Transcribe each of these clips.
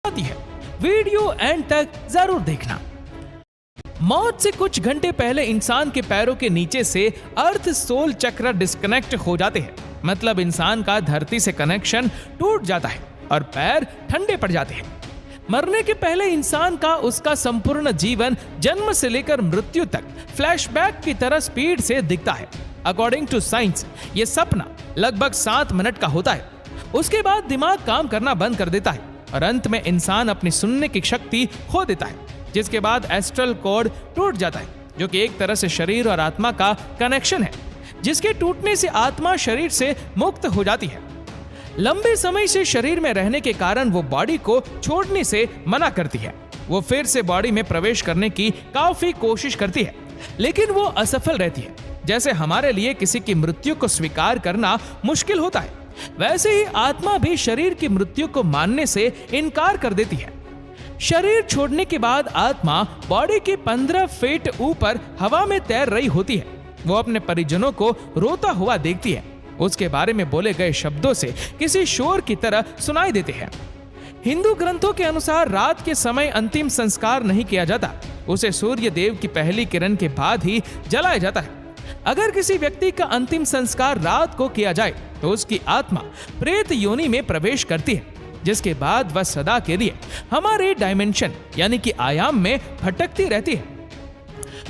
आती है। Video and तक जरूर देखना। मौत से कुछ घंटे पहले इंसान के पैरों के नीचे से अर्थ सोल चक्र डिस्कनेक्ट हो जाते हैं। मतलब इंसान का धरती से कनेक्शन टूट जाता है और पैर ठंडे पड़ जाते हैं। मरने के पहले इंसान का उसका संपूर्ण जीवन जन्म से लेकर मृत्यु तक फ्लैशबैक की तरह स्पीड से दिखता है। अकॉर्डिंग टू साइंस ये सपना लगभग 7 मिनट का होता है। उसके बाद दिमाग काम करना बंद कर देता है और अंत में इंसान अपनी सुनने की शक्ति खो देता है, जिसके बाद एस्ट्रल कॉर्ड टूट जाता है, जो कि एक तरह से शरीर और आत्मा का कनेक्शन है, जिसके टूटने से आत्मा शरीर से मुक्त हो जाती है। लंबे समय से शरीर में रहने के कारण वो बॉडी को छोड़ने से मना करती है। वो फिर से बॉडी में प्रवेश करने की काफी कोशिश करती है, लेकिन वो असफल रहती है। जैसे हमारे लिए किसी की मृत्यु को स्वीकार करना मुश्किल होता है, वैसे ही आत्मा भी शरीर की मृत्यु को मानने से इनकार कर देती है। शरीर छोड़ने के बाद आत्मा बॉडी के 15 फीट ऊपर हवा में तैर रही होती है। वो अपने परिजनों को रोता हुआ देखती है। उसके बारे में बोले गए शब्दों से किसी शोर की तरह सुनाई देते हैं। हिंदू ग्रंथों के अनुसार रात के समय अंतिम संस्कार नहीं किया जाता, उसे सूर्य देव की पहली किरण के बाद ही जलाया जाता है। अगर किसी व्यक्ति का अंतिम संस्कार रात को किया जाए तो उसकी आत्मा प्रेत योनि में प्रवेश करती है, जिसके बाद वह सदा के लिए हमारे डायमेंशन यानी कि आयाम में भटकती रहती है।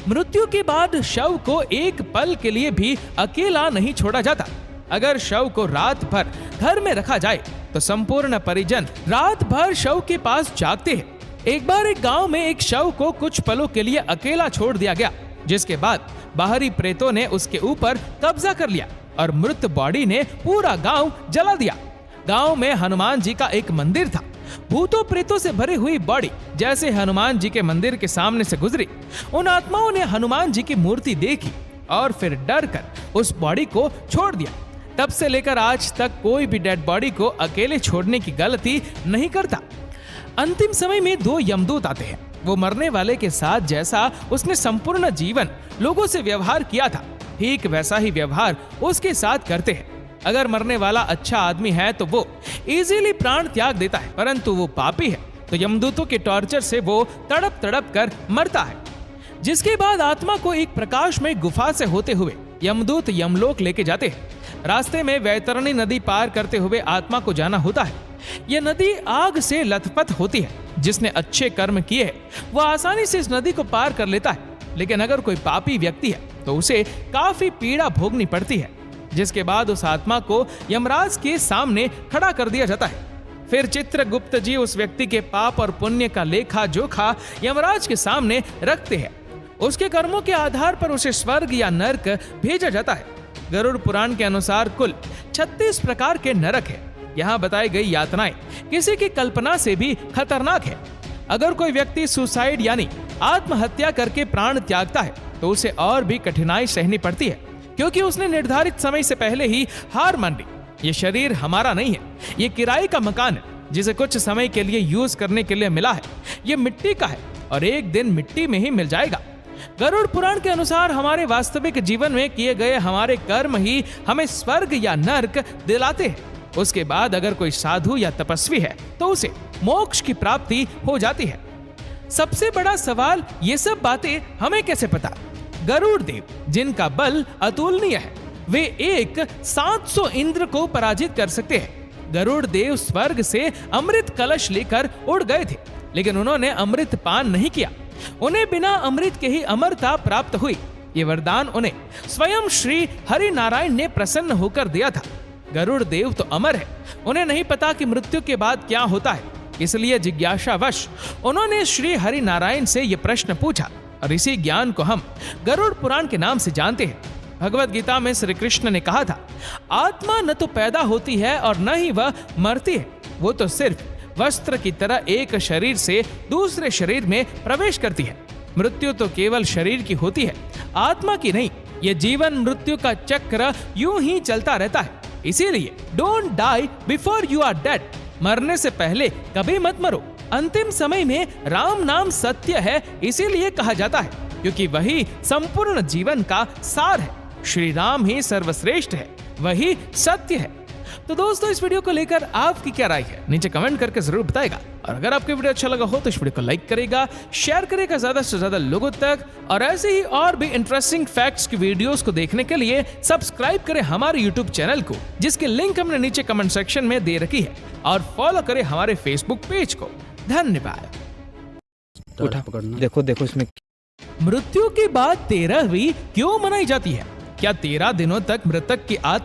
मृत्यु के बाद शव को एक पल के लिए भी अकेला नहीं छोड़ा जाता। अगर शव को रात भर घर में रखा जाए तो संपूर्ण परिजन रात भर शव के पास जागते हैं। एक बार एक गांव में एक शव को कुछ पलों के लिए अकेला छोड़ दिया गया, जिसके बाद बाहरी प्रेतों ने उसके ऊपर कब्जा कर लिया और मृत बॉडी ने पूरा गांव जला दिया। गांव में हनुमान जी का एक मंदिर था। भूतों प्रेतों से भरी हुई बॉडी जैसे हनुमान जी के मंदिर के सामने से गुजरी, उन आत्माओं ने हनुमान जी की मूर्ति देखी और फिर डर कर उस बॉडी को छोड़ दिया। तब से लेकर आज तक कोई भी डेड बॉडी को अकेले छोड़ने की गलती नहीं करता। अंतिम समय में 2 यमदूत आते हैं। वो मरने वाले के साथ जैसा उसने संपूर्ण जीवन लोगों से व्यवहार किया था, ठीक वैसा ही व्यवहार उसके साथ करते हैं। अगर मरने वाला अच्छा आदमी है तो वो इजीली प्राण त्याग देता है, परंतु वो पापी है तो यमदूतों के टॉर्चर से वो तड़प तड़प कर मरता है। जिसके बाद आत्मा को एक प्रकाश में गुफा से होते हुए यमदूत यमलोक लेके जाते हैं। रास्ते में वैतरणी नदी पार करते हुए आत्मा को जाना होता है। यह नदी आग से लथपथ होती है। जिसने अच्छे कर्म किए हैं वह आसानी से इस नदी को पार कर लेता है, लेकिन अगर कोई पापी व्यक्ति है तो उसे काफी पीड़ा भोगनी पड़ती है। जिसके बाद उस आत्मा को यमराज के सामने खड़ा कर दिया जाता है। फिर चित्रगुप्त जी उस व्यक्ति के पाप और पुण्य का लेखा जोखा यमराज के सामने रखते हैं। उसके कर्मों के आधार पर उसे स्वर्ग या नरक भेजा जाता है। गरुड़ पुराण के अनुसार कुल 36 प्रकार के नरक है। यहाँ बताई गई यातनाएं किसी की कल्पना से भी खतरनाक है। अगर कोई व्यक्ति सुसाइड यानी आत्महत्या करके प्राण त्यागता है तो उसे और भी कठिनाई सहनी पड़ती है, क्योंकि उसने निर्धारित समय से पहले ही हार मान ली। ये शरीर हमारा नहीं है, ये किराए का मकान है जिसे कुछ समय के लिए यूज करने के लिए मिला है। ये मिट्टी का है और एक दिन मिट्टी में ही मिल जाएगा। गरुड़ पुराण के अनुसार हमारे वास्तविक जीवन में किए गए हमारे कर्म ही हमें स्वर्ग या नरक दिलाते हैं। उसके बाद अगर कोई साधु या तपस्वी है तो उसे मोक्ष की प्राप्ति हो जाती है। सबसे बड़ा सवाल ये सब बातें हमें कैसे पता? गरुड़ देव जिनका बल अतुलनीय है, वे एक 700 इंद्र को पराजित कर सकते हैं। गरुड़ देव स्वर्ग से अमृत कलश लेकर उड़ गए थे, लेकिन उन्होंने अमृत पान नहीं किया। उन्हें बिना अमृत के ही अमरता प्राप्त हुई। ये वरदान उन्हें स्वयं श्री हरि नारायण ने प्रसन्न होकर दिया था। गरुड़ देव तो अमर है, उन्हें नहीं पता कि मृत्यु के बाद क्या होता है, इसलिए जिज्ञासावश उन्होंने श्री हरि नारायण से यह प्रश्न पूछा और इसी ज्ञान को हम गरुड़ पुराण के नाम से जानते हैं। भगवत गीता में श्री कृष्ण ने कहा था, आत्मा न तो पैदा होती है और न ही वह मरती है, वो तो सिर्फ वस्त्र की तरह एक शरीर से दूसरे शरीर में प्रवेश करती है। मृत्यु तो केवल शरीर की होती है, आत्मा की नहीं। ये जीवन मृत्यु का चक्र यूं ही चलता रहता है। इसीलिए don't die before you are dead, मरने से पहले कभी मत मरो। अंतिम समय में राम नाम सत्य है, इसीलिए कहा जाता है, क्योंकि वही संपूर्ण जीवन का सार है। श्री राम ही सर्वश्रेष्ठ है, वही सत्य है। तो दोस्तों इस वीडियो को लेकर आपकी क्या राय है नीचे कमेंट करके जरूर बताएगा। और अगर आपको वीडियो अच्छा लगा हो तो इस वीडियो को लाइक करेगा, शेयर करेगा ज्यादा से ज्यादा लोगों तक, और ऐसे ही और भी इंटरेस्टिंग फैक्ट्स की वीडियोस को देखने के लिए सब्सक्राइब करें हमारे यूट्यूब चैनल को, जिसकी लिंक हमने नीचे कमेंट सेक्शन में दे रखी है, और फॉलो करें हमारे फेसबुक पेज को। धन्यवाद। उठा देखो देखो इसमें मृत्यु की बात 13वीं क्यों मनाई जाती है? क्या 13 दिनों तक मृतक की आत्मा